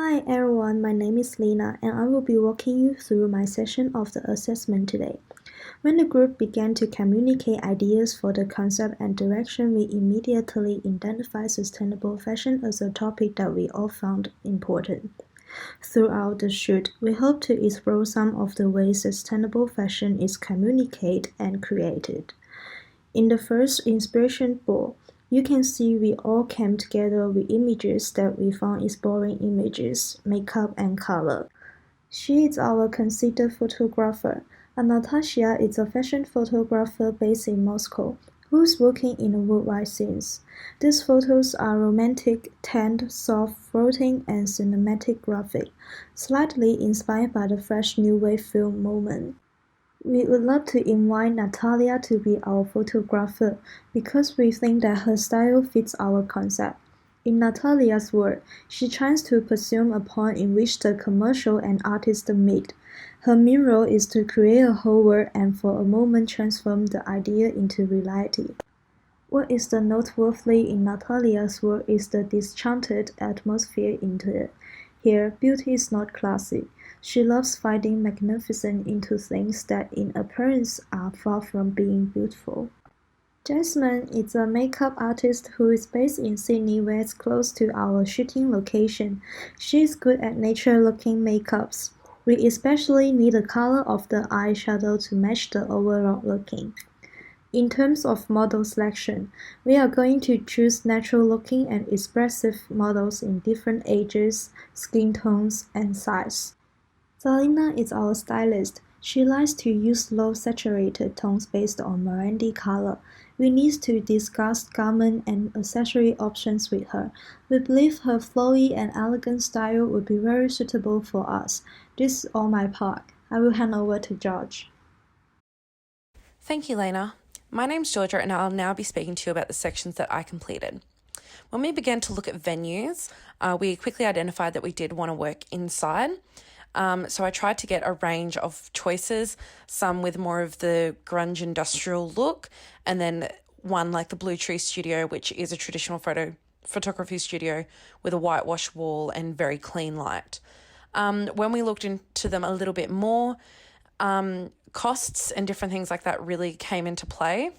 Hi everyone, my name is Lina and I will be walking you through my session of the assessment today. When the group began to communicate ideas for the concept and direction, we immediately identified sustainable fashion as a topic that we all found important. Throughout the shoot, we hope to explore some of the ways sustainable fashion is communicated and created. In the first inspiration board, you can see we all came together with images that we found exploring images, makeup, and color. She is our considered photographer, and Natasha is a fashion photographer based in Moscow, who's working in the worldwide scenes. These photos are romantic, tanned, soft, floating, and cinematic graphic, slightly inspired by the fresh new wave film moment. We would love to invite Natalia to be our photographer because we think that her style fits our concept. In Natalia's work, she tries to pursue a point in which the commercial and artist meet. Her main role is to create a whole world and for a moment transform the idea into reality. What is the noteworthy in Natalia's work is the disenchanted atmosphere into it. Here, beauty is not classic. She loves finding magnificence into things that in appearance are far from being beautiful. Jasmine is a makeup artist who is based in Sydney where it's close to our shooting location. She is good at nature-looking makeups. We especially need the color of the eyeshadow to match the overall looking. In terms of model selection, we are going to choose natural-looking and expressive models in different ages, skin tones, and size. Selena is our stylist. She likes to use low saturated tones based on Merendy color. We need to discuss garment and accessory options with her. We believe her flowy and elegant style would be very suitable for us. This is all my part. I will hand over to George. Thank you, Lena. My name's Georgia and I'll now be speaking to you about the sections that I completed. When we began to look at venues, we quickly identified that we did want to work inside. So I tried to get a range of choices, some with more of the grunge industrial look, and then one like the Blue Tree Studio, which is a traditional photography studio with a whitewash wall and very clean light. When we looked into them a little bit more, costs and different things like that really came into play.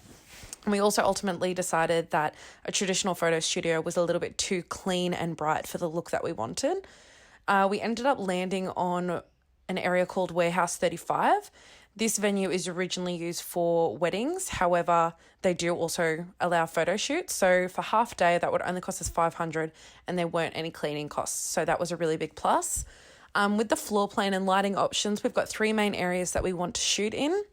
And we also ultimately decided that a traditional photo studio was a little bit too clean and bright for the look that we wanted. We ended up landing on an area called Warehouse 35. This venue is originally used for weddings. However, they do also allow photo shoots. So for half a day, that would only cost us $500 and there weren't any cleaning costs. So that was a really big plus. With the floor plan and lighting options, we've got three main areas that we want to shoot in.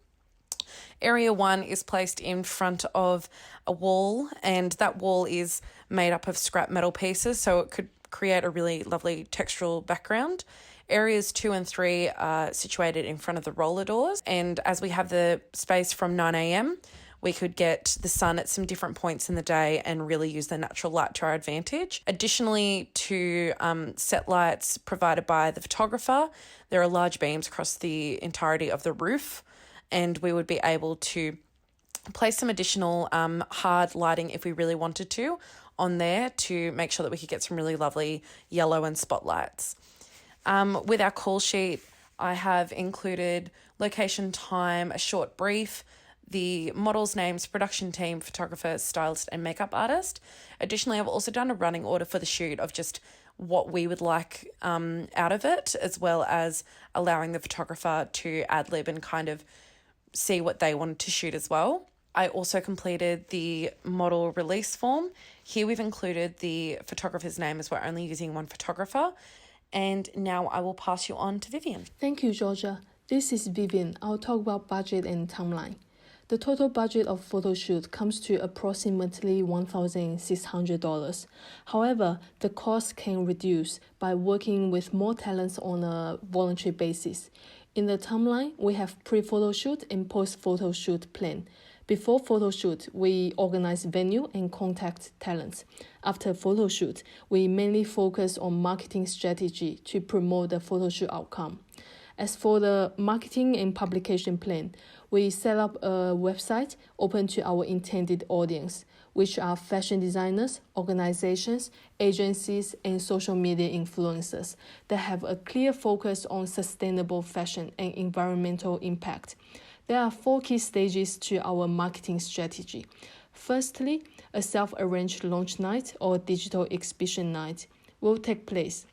Area 1 is placed in front of a wall, and that wall is made up of scrap metal pieces, so it could create a really lovely textural background. Areas 2 and 3 are situated in front of the roller doors, and as we have the space from 9 a.m, we could get the sun at some different points in the day and really use the natural light to our advantage. Additionally to set lights provided by the photographer, there are large beams across the entirety of the roof, and we would be able to place some additional hard lighting if we really wanted to on there to make sure that we could get some really lovely yellow and spotlights. With our call sheet, I have included location, time, a short brief, the model's names, production team, photographer, stylist, and makeup artist. Additionally, I've also done a running order for the shoot of just what we would like out of it, as well as allowing the photographer to ad-lib and kind of see what they wanted to shoot as well. I also completed the model release form. Here we've included the photographer's name as we're only using one photographer. And now I will pass you on to Vivian. Thank you, Georgia. This is Vivian. I'll talk about budget and timeline. The total budget of photo shoot comes to approximately $1,600. However, the cost can reduce by working with more talents on a voluntary basis. In the timeline, we have pre-photo shoot and post-photo shoot plan. Before photo shoot, we organize venue and contact talents. After photo shoot, we mainly focus on marketing strategy to promote the photo shoot outcome. As for the marketing and publication plan, we set up a website open to our intended audience. which are fashion designers, organizations, agencies, and social media influencers that have a clear focus on sustainable fashion and environmental impact. There are 4 key stages to our marketing strategy. Firstly, a self-arranged launch night or digital exhibition night will take place,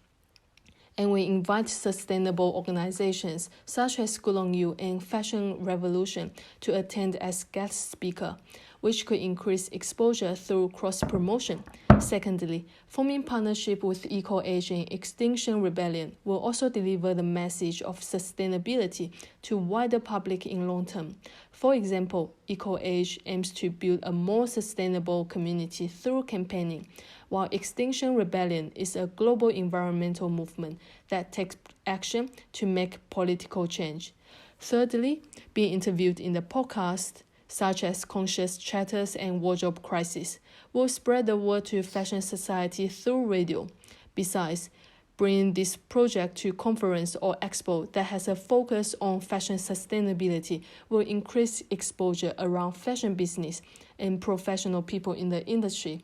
and we invite sustainable organizations such as Good On You and Fashion Revolution to attend as guest speaker, which could increase exposure through cross-promotion. Secondly, forming partnership with EcoAge and Extinction Rebellion will also deliver the message of sustainability to wider public in long term. For example, EcoAge aims to build a more sustainable community through campaigning, while Extinction Rebellion is a global environmental movement that takes action to make political change. Thirdly, being interviewed in the podcast, such as Conscious Chatters and Wardrobe Crisis, will spread the word to fashion society through radio. Besides, bringing this project to conference or expo that has a focus on fashion sustainability will increase exposure around fashion business and professional people in the industry.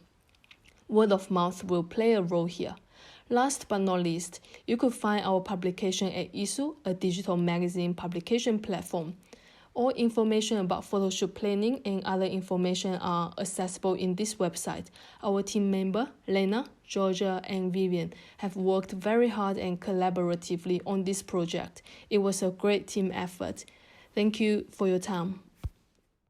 Word of mouth will play a role here. Last but not least, you could find our publication at Isu, a digital magazine publication platform. All information about photoshoot planning and other information are accessible in this website. Our team member, Lena, Georgia, and Vivian have worked very hard and collaboratively on this project. It was a great team effort. Thank you for your time.